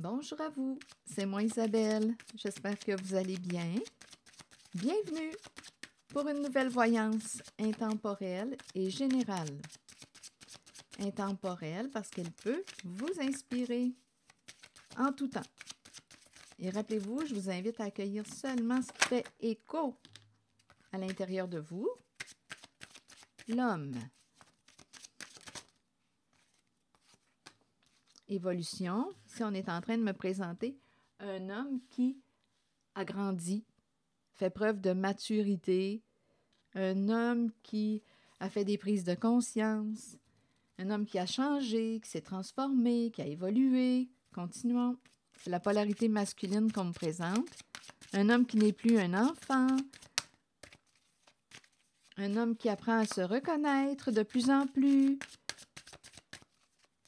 Bonjour à vous, c'est moi Isabelle. J'espère que vous allez bien. Bienvenue pour une nouvelle voyance intemporelle et générale. Intemporelle parce qu'elle peut vous inspirer en tout temps. Et rappelez-vous, je vous invite à accueillir seulement ce qui fait écho à l'intérieur de vous, l'homme. Évolution, ici on est en train de me présenter un homme qui a grandi, fait preuve de maturité, un homme qui a fait des prises de conscience, un homme qui a changé, qui s'est transformé, qui a évolué. Continuons. C'est la polarité masculine qu'on me présente. Un homme qui n'est plus un enfant, un homme qui apprend à se reconnaître de plus en plus,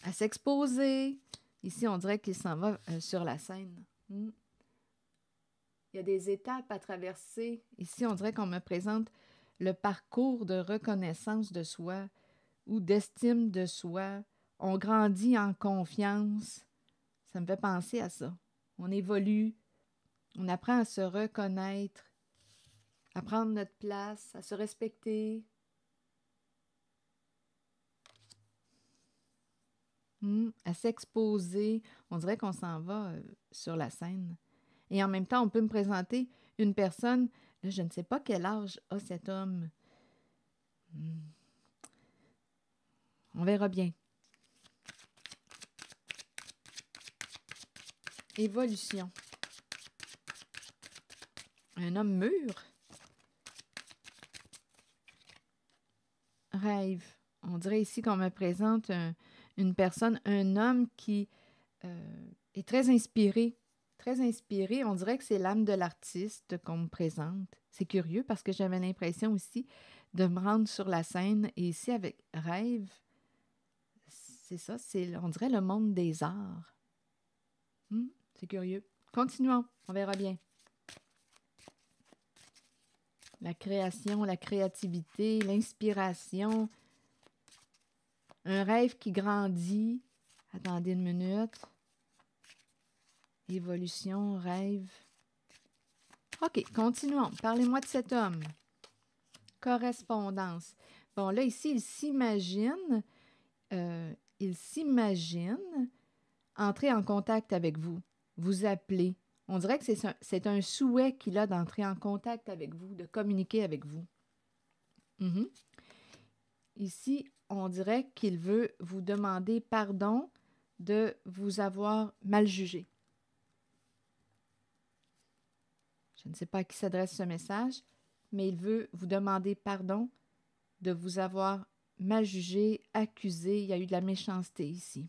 à s'exposer. Ici, on dirait qu'il s'en va sur la scène. Il y a des étapes à traverser. Ici, on dirait qu'on me présente le parcours de reconnaissance de soi ou d'estime de soi. On grandit en confiance. Ça me fait penser à ça. On évolue. On apprend à se reconnaître, à prendre notre place, à se respecter. À s'exposer. On dirait qu'on s'en va sur la scène. Et en même temps, on peut me présenter une personne, là, je ne sais pas quel âge a cet homme. On verra bien. Évolution. Un homme mûr. Rêve. On dirait ici qu'on me présente une personne, un homme qui est très inspiré. Très inspiré. On dirait que c'est l'âme de l'artiste qu'on me présente. C'est curieux parce que j'avais l'impression aussi de me rendre sur la scène. Et ici, avec rêve, c'est ça, on dirait le monde des arts. C'est curieux. Continuons, on verra bien. La création, la créativité, l'inspiration. Un rêve qui grandit. Attendez une minute. Évolution, rêve. OK, continuons. Parlez-moi de cet homme. Correspondance. Bon, là, ici, il s'imagine entrer en contact avec vous, vous appeler. On dirait que c'est un souhait qu'il a d'entrer en contact avec vous, de communiquer avec vous. Ici, on dirait qu'il veut vous demander pardon de vous avoir mal jugé. Je ne sais pas à qui s'adresse ce message, mais il veut vous demander pardon de vous avoir mal jugé, accusé. Il y a eu de la méchanceté ici.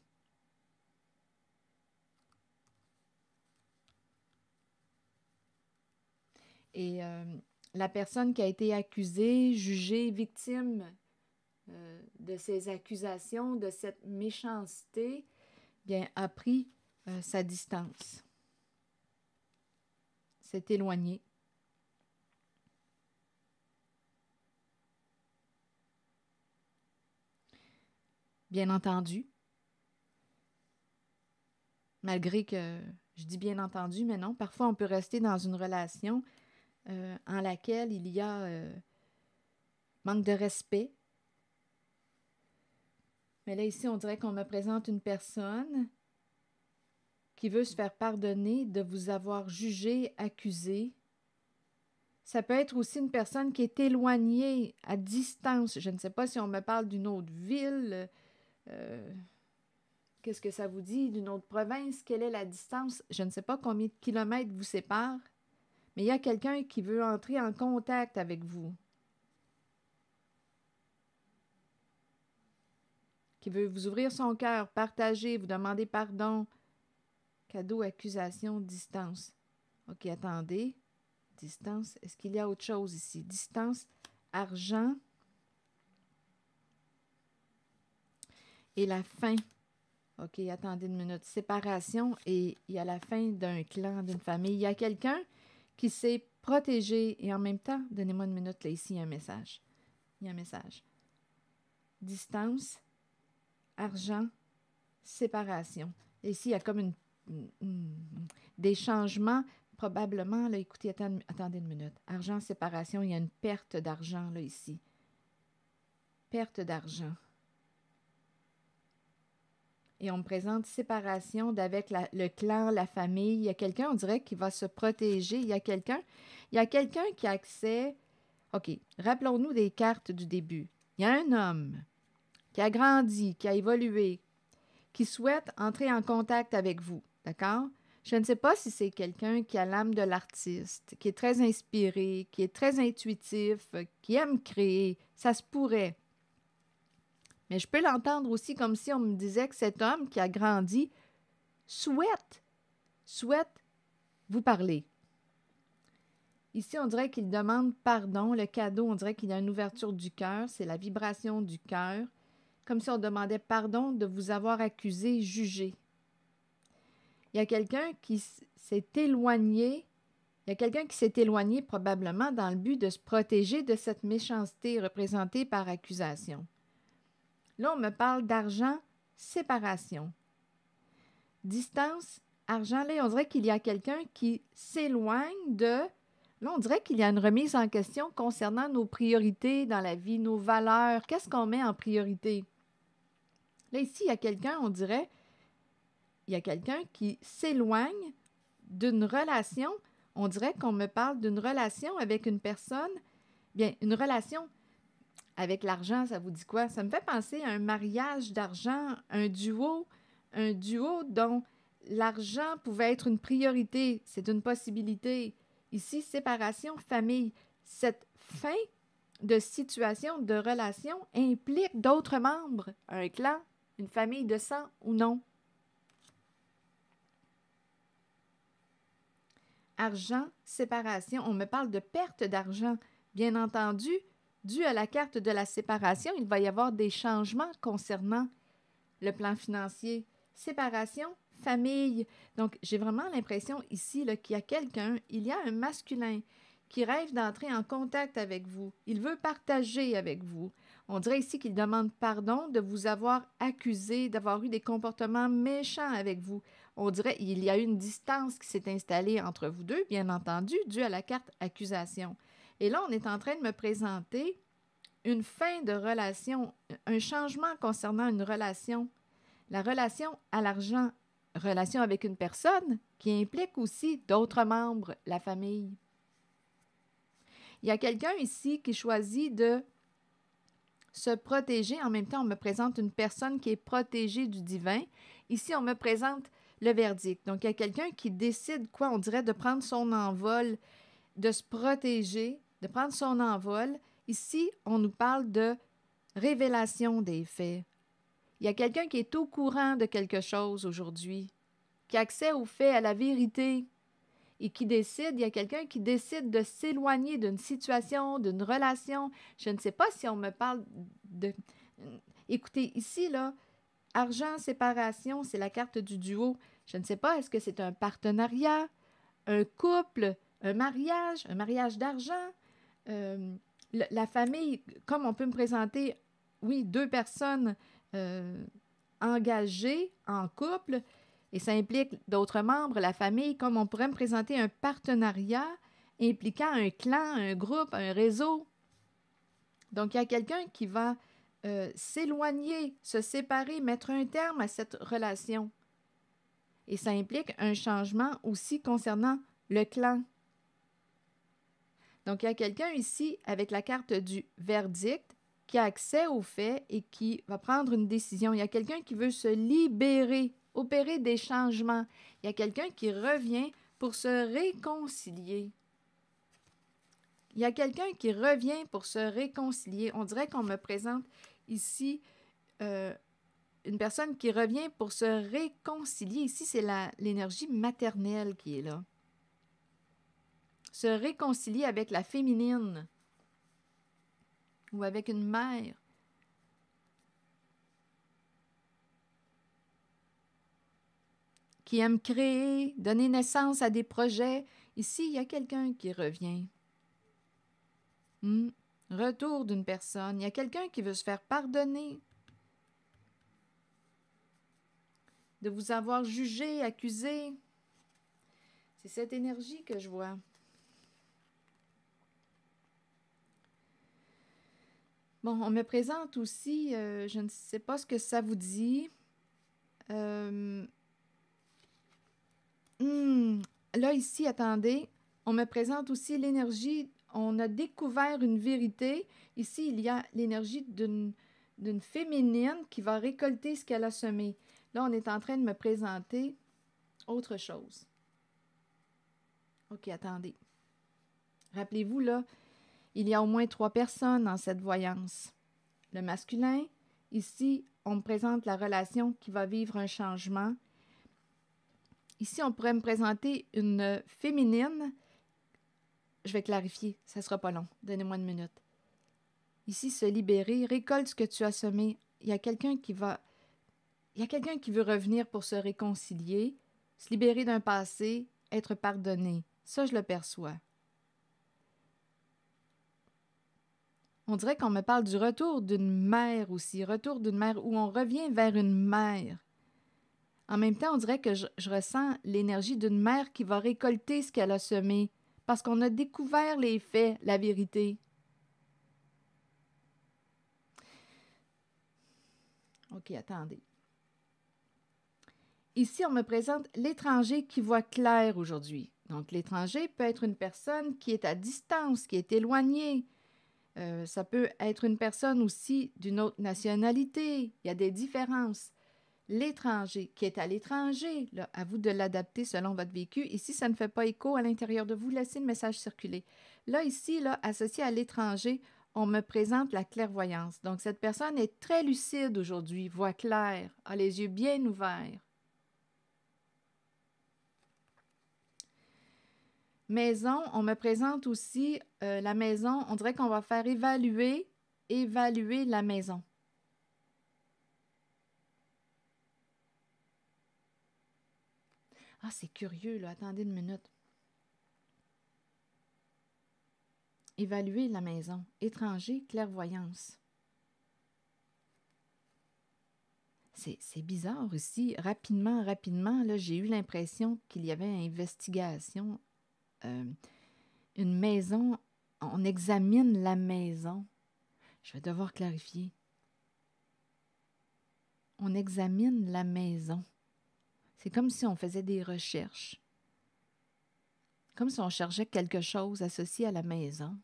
Et la personne qui a été accusée, jugée, victime de ces accusations, de cette méchanceté, bien, a pris sa distance. S'est éloigné. Bien entendu. Malgré que, je dis bien entendu, mais non, parfois on peut rester dans une relation en laquelle il y a manque de respect. Mais là, ici, on dirait qu'on me présente une personne qui veut se faire pardonner de vous avoir jugé, accusé. Ça peut être aussi une personne qui est éloignée, à distance. Je ne sais pas si on me parle d'une autre ville. Qu'est-ce que ça vous dit? D'une autre province? Quelle est la distance? Je ne sais pas combien de kilomètres vous séparent. Mais il y a quelqu'un qui veut entrer en contact avec vous. Qui veut vous ouvrir son cœur, partager, vous demander pardon. Cadeau, accusation, distance. OK, attendez. Distance, est-ce qu'il y a autre chose ici? Distance, argent et la fin. OK, attendez une minute. Séparation et il y a la fin d'un clan, d'une famille. Il y a quelqu'un qui s'est protégé et en même temps, donnez-moi une minute, là, ici, il y a un message. Il y a un message. Distance, argent, séparation. Et ici, il y a comme une des changements, probablement, là, écoutez, attendez une minute. Argent, séparation, il y a une perte d'argent, là, ici. Perte d'argent. Et on me présente séparation d'avec le clan, la famille. Il y a quelqu'un, on dirait, qui va se protéger. Il y a quelqu'un qui a accès. OK, rappelons-nous des cartes du début. Il y a un homme qui a grandi, qui a évolué, qui souhaite entrer en contact avec vous. D'accord? Je ne sais pas si c'est quelqu'un qui a l'âme de l'artiste, qui est très inspiré, qui est très intuitif, qui aime créer. Ça se pourrait. Mais je peux l'entendre aussi comme si on me disait que cet homme qui a grandi souhaite vous parler. Ici, on dirait qu'il demande pardon. Le cadeau, on dirait qu'il y a une ouverture du cœur. C'est la vibration du cœur. Comme si on demandait pardon de vous avoir accusé, jugé. Il y a quelqu'un qui s'est éloigné. Il y a quelqu'un qui s'est éloigné probablement dans le but de se protéger de cette méchanceté représentée par accusation. Là, on me parle d'argent, séparation. Distance, argent, là, on dirait qu'il y a quelqu'un qui s'éloigne de... Là, on dirait qu'il y a une remise en question concernant nos priorités dans la vie, nos valeurs. Qu'est-ce qu'on met en priorité? Là, ici, il y a quelqu'un, on dirait, il y a quelqu'un qui s'éloigne d'une relation. On dirait qu'on me parle d'une relation avec une personne. Bien, une relation avec l'argent, ça vous dit quoi? Ça me fait penser à un mariage d'argent, un duo dont l'argent pouvait être une priorité. C'est une possibilité. Ici, séparation, famille. Cette fin de situation, de relation implique d'autres membres, un clan, une famille de sang ou non. Argent, séparation. On me parle de perte d'argent. Bien entendu, dû à la carte de la séparation, il va y avoir des changements concernant le plan financier. Séparation, famille. Donc, j'ai vraiment l'impression ici là, qu'il y a quelqu'un, il y a un masculin qui rêve d'entrer en contact avec vous. Il veut partager avec vous. On dirait ici qu'il demande pardon de vous avoir accusé d'avoir eu des comportements méchants avec vous. On dirait qu'il y a eu une distance qui s'est installée entre vous deux, bien entendu, due à la carte accusation. Et là, on est en train de me présenter une fin de relation, un changement concernant une relation. La relation à l'argent, relation avec une personne qui implique aussi d'autres membres, la famille. Il y a quelqu'un ici qui choisit de se protéger. En même temps, on me présente une personne qui est protégée du divin. Ici, on me présente le verdict. Donc, il y a quelqu'un qui décide quoi? On dirait de prendre son envol, de se protéger, de prendre son envol. Ici, on nous parle de révélation des faits. Il y a quelqu'un qui est au courant de quelque chose aujourd'hui, qui a accès aux faits, à la vérité, et qui décide, il y a quelqu'un qui décide de s'éloigner d'une situation, d'une relation. Je ne sais pas si on me parle de... Écoutez, ici, là, argent, séparation, c'est la carte du duo. Je ne sais pas, est-ce que c'est un partenariat, un couple, un mariage d'argent, la famille, comme on peut me présenter, oui, deux personnes engagées en couple, et ça implique d'autres membres, la famille, comme on pourrait me présenter un partenariat impliquant un clan, un groupe, un réseau. Donc, il y a quelqu'un qui va s'éloigner, se séparer, mettre un terme à cette relation. Et ça implique un changement aussi concernant le clan. Donc, il y a quelqu'un ici avec la carte du verdict qui a accès aux faits et qui va prendre une décision. Il y a quelqu'un qui veut se libérer, opérer des changements. Il y a quelqu'un qui revient pour se réconcilier. Il y a quelqu'un qui revient pour se réconcilier. On dirait qu'on me présente ici une personne qui revient pour se réconcilier. Ici, c'est l'énergie maternelle qui est là. Se réconcilier avec la féminine ou avec une mère. Qui aime créer, donner naissance à des projets. Ici, il y a quelqu'un qui revient. Retour d'une personne. Il y a quelqu'un qui veut se faire pardonner de vous avoir jugé, accusé. C'est cette énergie que je vois. Bon, on me présente aussi, je ne sais pas ce que ça vous dit. Là, ici, attendez, on me présente aussi l'énergie, on a découvert une vérité. Ici, il y a l'énergie d'une féminine qui va récolter ce qu'elle a semé. Là, on est en train de me présenter autre chose. OK, attendez. Rappelez-vous, là, il y a au moins 3 personnes dans cette voyance. Le masculin, ici, on me présente la relation qui va vivre un changement. Ici, on pourrait me présenter une féminine. Je vais clarifier, ça ne sera pas long. Donnez-moi une minute. Ici, se libérer, récolte ce que tu as semé. Il y a quelqu'un qui veut revenir pour se réconcilier, se libérer d'un passé, être pardonné. Ça, je le perçois. On dirait qu'on me parle du retour d'une mère aussi, retour d'une mère où on revient vers une mère. En même temps, on dirait que je ressens l'énergie d'une mère qui va récolter ce qu'elle a semé parce qu'on a découvert les faits, la vérité. OK, attendez. Ici, on me présente l'étranger qui voit clair aujourd'hui. Donc, l'étranger peut être une personne qui est à distance, qui est éloignée. Ça peut être une personne aussi d'une autre nationalité. Il y a des différences. L'étranger qui est à l'étranger, là, à vous de l'adapter selon votre vécu. Ici, ça ne fait pas écho à l'intérieur de vous. Laissez le message circuler. Là, ici, là, associé à l'étranger, on me présente la clairvoyance. Donc, cette personne est très lucide aujourd'hui, voit clair, a les yeux bien ouverts. Maison, on me présente aussi la maison. On dirait qu'on va faire évaluer la maison. Ah, c'est curieux, là. Attendez une minute. Évaluer la maison. Étranger, clairvoyance. C'est bizarre aussi. Rapidement, là, j'ai eu l'impression qu'il y avait une investigation. Une maison, on examine la maison. Je vais devoir clarifier. On examine la maison. C'est comme si on faisait des recherches. Comme si on cherchait quelque chose associé à la maison.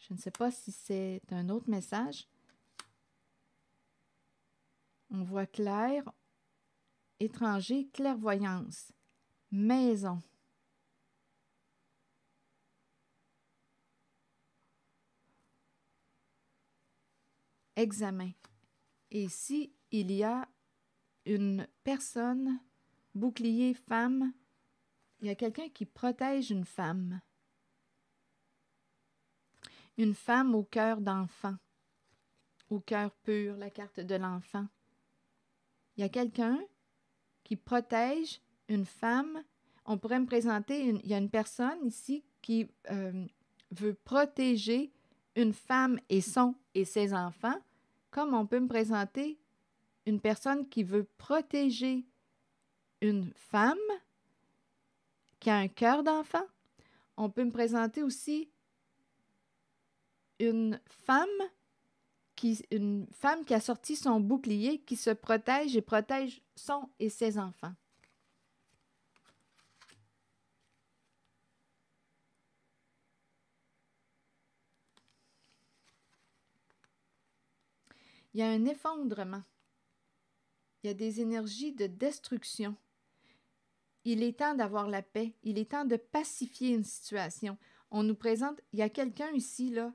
Je ne sais pas si c'est un autre message. On voit clair, étranger, clairvoyance, maison. Examen. Et ici, il y a une personne, bouclier, femme. Il y a quelqu'un qui protège une femme. Une femme au cœur d'enfant, au cœur pur, la carte de l'enfant. Il y a quelqu'un qui protège une femme. On pourrait me présenter, il y a une personne ici qui veut protéger une femme et ses enfants, comme on peut me présenter une personne qui veut protéger une femme qui a un cœur d'enfant. On peut me présenter aussi une femme qui a sorti son bouclier, qui se protège et protège son et ses enfants. Il y a un effondrement. Il y a des énergies de destruction. Il est temps d'avoir la paix. Il est temps de pacifier une situation. On nous présente, il y a quelqu'un ici, là,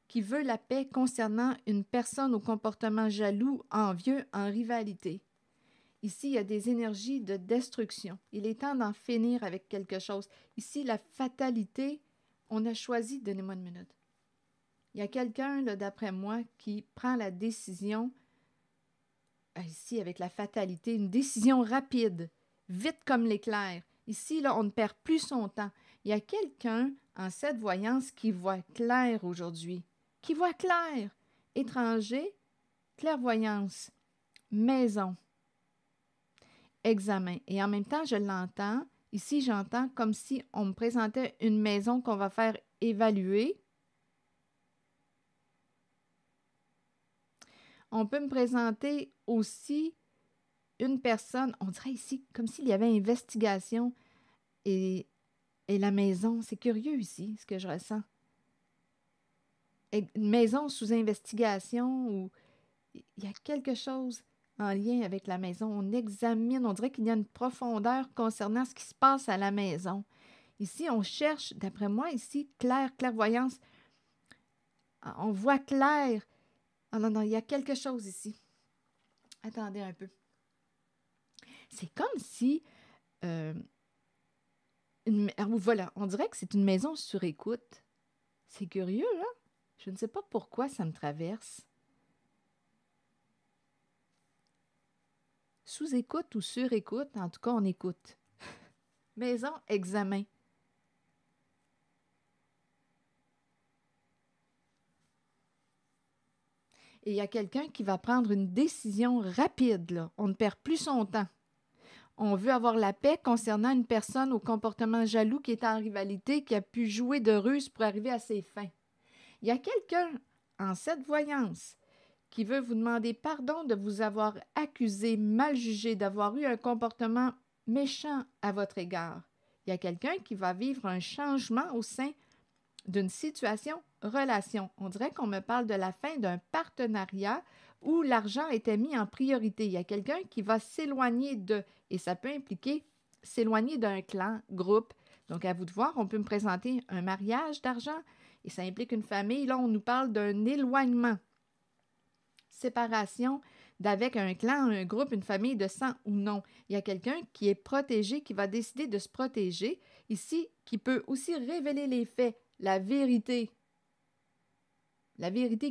qui veut la paix concernant une personne au comportement jaloux, envieux, en rivalité. Ici, il y a des énergies de destruction. Il est temps d'en finir avec quelque chose. Ici, la fatalité, on a choisi, donnez-moi une minute. Il y a quelqu'un, là, d'après moi, qui prend la décision, ici, avec la fatalité, une décision rapide, vite comme l'éclair. Ici, là, on ne perd plus son temps. Il y a quelqu'un en cette voyance qui voit clair aujourd'hui. Qui voit clair. Étranger, clairvoyance, maison, examen. Et en même temps, je l'entends. Ici, j'entends comme si on me présentait une maison qu'on va faire évaluer. On peut me présenter aussi une personne, on dirait ici, comme s'il y avait investigation et la maison. C'est curieux ici, ce que je ressens. Une maison sous investigation ou il y a quelque chose en lien avec la maison. On examine, on dirait qu'il y a une profondeur concernant ce qui se passe à la maison. Ici, on cherche, d'après moi, ici, clairvoyance. On voit clair. Ah non, non, il y a quelque chose ici. Attendez un peu. C'est comme si... voilà, on dirait que c'est une maison sur écoute. C'est curieux, là. Je ne sais pas pourquoi ça me traverse. Sous-écoute ou sur-écoute, en tout cas, on écoute. Maison, examen. Et il y a quelqu'un qui va prendre une décision rapide, là. On ne perd plus son temps. On veut avoir la paix concernant une personne au comportement jaloux qui est en rivalité, qui a pu jouer de ruse pour arriver à ses fins. Il y a quelqu'un en cette voyance qui veut vous demander pardon de vous avoir accusé, mal jugé, d'avoir eu un comportement méchant à votre égard. Il y a quelqu'un qui va vivre un changement au sein d'une situation, relation. On dirait qu'on me parle de la fin d'un partenariat où l'argent était mis en priorité. Il y a quelqu'un qui va s'éloigner de, et ça peut impliquer s'éloigner d'un clan, groupe. Donc, à vous de voir, on peut me présenter un mariage d'argent et ça implique une famille. Là, on nous parle d'un éloignement, séparation d'avec un clan, un groupe, une famille de sang ou non. Il y a quelqu'un qui est protégé, qui va décider de se protéger ici, qui peut aussi révéler les faits, la vérité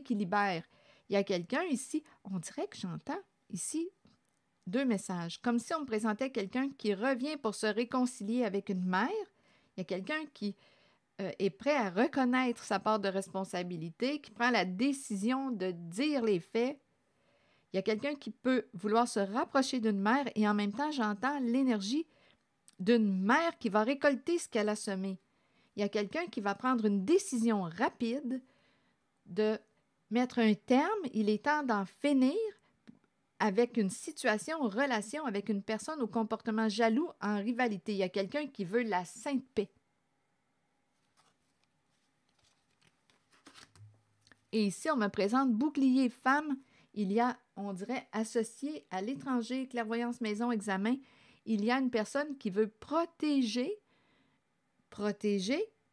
qui libère. Il y a quelqu'un ici, on dirait que j'entends ici 2 messages, comme si on me présentait quelqu'un qui revient pour se réconcilier avec une mère. Il y a quelqu'un qui est prêt à reconnaître sa part de responsabilité, qui prend la décision de dire les faits. Il y a quelqu'un qui peut vouloir se rapprocher d'une mère et en même temps, j'entends l'énergie d'une mère qui va récolter ce qu'elle a semé. Il y a quelqu'un qui va prendre une décision rapide de mettre un terme. Il est temps d'en finir avec une situation, une relation avec une personne au comportement jaloux en rivalité. Il y a quelqu'un qui veut la sainte paix. Et ici, on me présente bouclier femme. Il y a, on dirait, associé à l'étranger, clairvoyance, maison, examen, il y a une personne qui veut protéger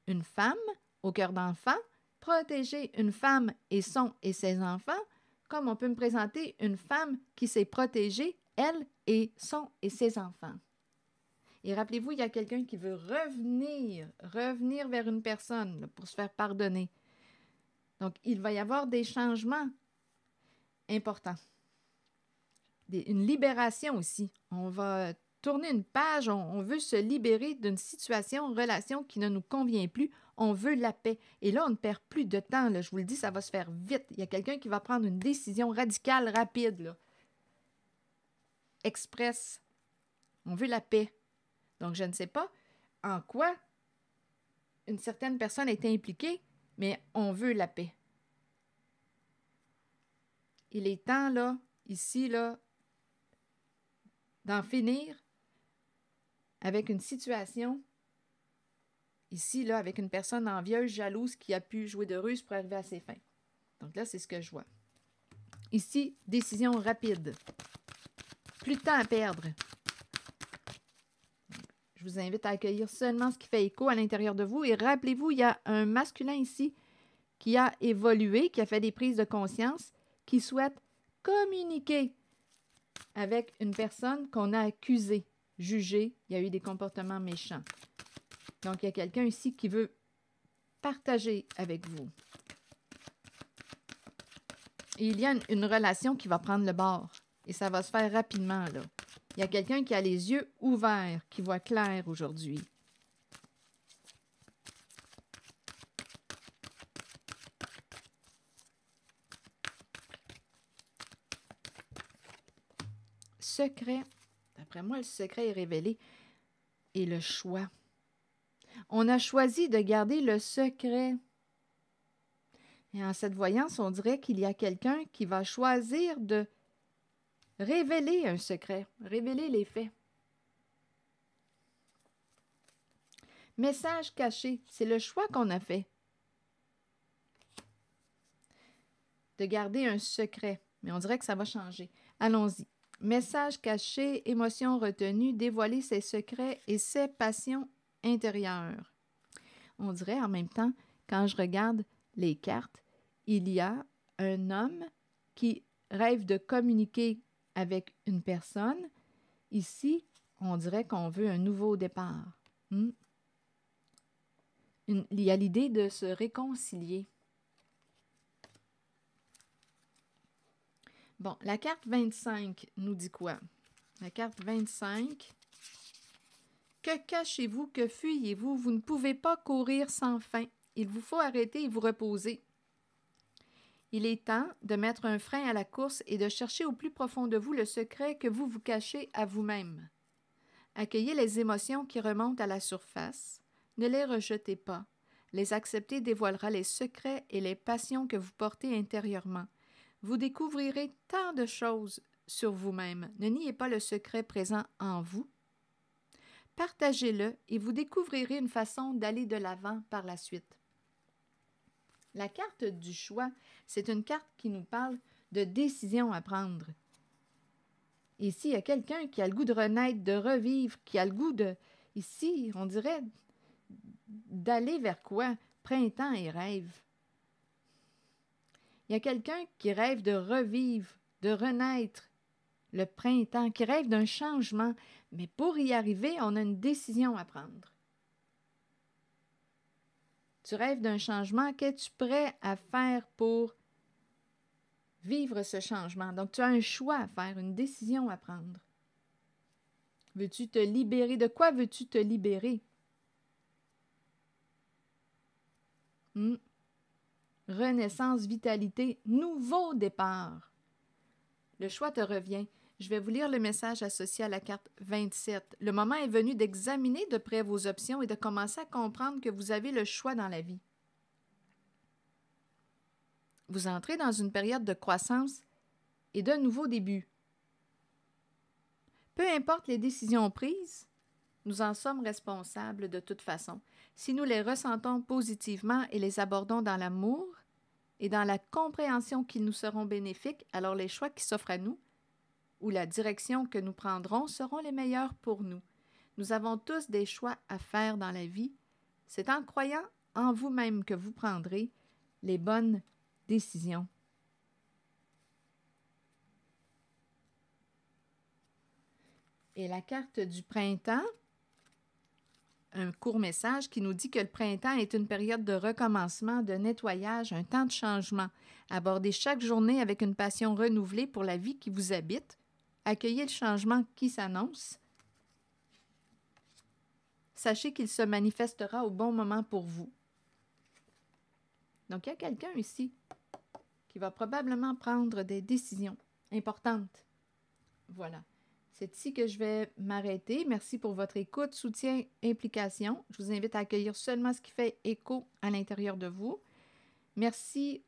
une femme au cœur d'enfant, protéger une femme et son et ses enfants, comme on peut me présenter une femme qui s'est protégée, elle et son et ses enfants. Et rappelez-vous, il y a quelqu'un qui veut revenir vers une personne là, pour se faire pardonner. Donc, il va y avoir des changements importants. Une libération aussi. On va tourner une page, on veut se libérer d'une situation, relation qui ne nous convient plus. On veut la paix. Et là, on ne perd plus de temps. Là. Je vous le dis, ça va se faire vite. Il y a quelqu'un qui va prendre une décision radicale, rapide. Là. Express. On veut la paix. Donc, je ne sais pas en quoi une certaine personne est impliquée, mais on veut la paix. Il est temps, là, ici, là, d'en finir avec une situation, ici, là, avec une personne envieuse, jalouse, qui a pu jouer de ruse pour arriver à ses fins. Donc là, c'est ce que je vois. Ici, décision rapide. Plus de temps à perdre. Je vous invite à accueillir seulement ce qui fait écho à l'intérieur de vous. Et rappelez-vous, il y a un masculin ici qui a évolué, qui a fait des prises de conscience, qui souhaite communiquer avec une personne qu'on a accusée, jugée. Il y a eu des comportements méchants. Donc, il y a quelqu'un ici qui veut partager avec vous. Et il y a une relation qui va prendre le bord. Et ça va se faire rapidement, là. Il y a quelqu'un qui a les yeux ouverts, qui voit clair aujourd'hui. secret. D'après moi, le secret est révélé. Et le choix. On a choisi de garder le secret. Et en cette voyance, on dirait qu'il y a quelqu'un qui va choisir de révéler un secret, révéler les faits. Message caché, c'est le choix qu'on a fait. De garder un secret, mais on dirait que ça va changer. Allons-y. Message caché, émotion retenue, dévoiler ses secrets et ses passions intérieures. On dirait en même temps, quand je regarde les cartes, il y a un homme qui rêve de communiquer avec une personne. Ici, on dirait qu'on veut un nouveau départ. Il y a l'idée de se réconcilier. Bon, la carte 25 nous dit quoi? La carte 25. Que cachez-vous? Que fuyez-vous? Vous ne pouvez pas courir sans fin. Il vous faut arrêter et vous reposer. Il est temps de mettre un frein à la course et de chercher au plus profond de vous le secret que vous vous cachez à vous-même. Accueillez les émotions qui remontent à la surface. Ne les rejetez pas. Les accepter dévoilera les secrets et les passions que vous portez intérieurement. Vous découvrirez tant de choses sur vous-même. Ne niez pas le secret présent en vous. Partagez-le et vous découvrirez une façon d'aller de l'avant par la suite. La carte du choix, c'est une carte qui nous parle de décisions à prendre. Ici, il y a quelqu'un qui a le goût de renaître, de revivre, qui a le goût de... Ici, on dirait d'aller vers quoi? Printemps et rêve. Il y a quelqu'un qui rêve de revivre, de renaître, le printemps, qui rêve d'un changement. Mais pour y arriver, on a une décision à prendre. Tu rêves d'un changement, qu'es-tu prêt à faire pour vivre ce changement? Donc, tu as un choix à faire, une décision à prendre. Veux-tu te libérer? De quoi veux-tu te libérer? Renaissance, vitalité, nouveau départ. Le choix te revient. Je vais vous lire le message associé à la carte 27. Le moment est venu d'examiner de près vos options et de commencer à comprendre que vous avez le choix dans la vie. Vous entrez dans une période de croissance et de nouveaux débuts. Peu importe les décisions prises, nous en sommes responsables de toute façon. Si nous les ressentons positivement et les abordons dans l'amour et dans la compréhension qu'ils nous seront bénéfiques, alors les choix qui s'offrent à nous ou la direction que nous prendrons seront les meilleurs pour nous. Nous avons tous des choix à faire dans la vie. C'est en croyant en vous-même que vous prendrez les bonnes décisions. Et la carte du printemps, un court message qui nous dit que le printemps est une période de recommencement, de nettoyage, un temps de changement. Abordez chaque journée avec une passion renouvelée pour la vie qui vous habite. Accueillez le changement qui s'annonce. Sachez qu'il se manifestera au bon moment pour vous. Donc, il y a quelqu'un ici qui va probablement prendre des décisions importantes. Voilà. C'est ici que je vais m'arrêter. Merci pour votre écoute, soutien, implication. Je vous invite à accueillir seulement ce qui fait écho à l'intérieur de vous. Merci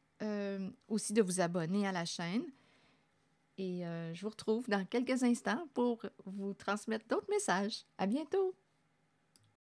aussi de vous abonner à la chaîne. Et je vous retrouve dans quelques instants pour vous transmettre d'autres messages. À bientôt!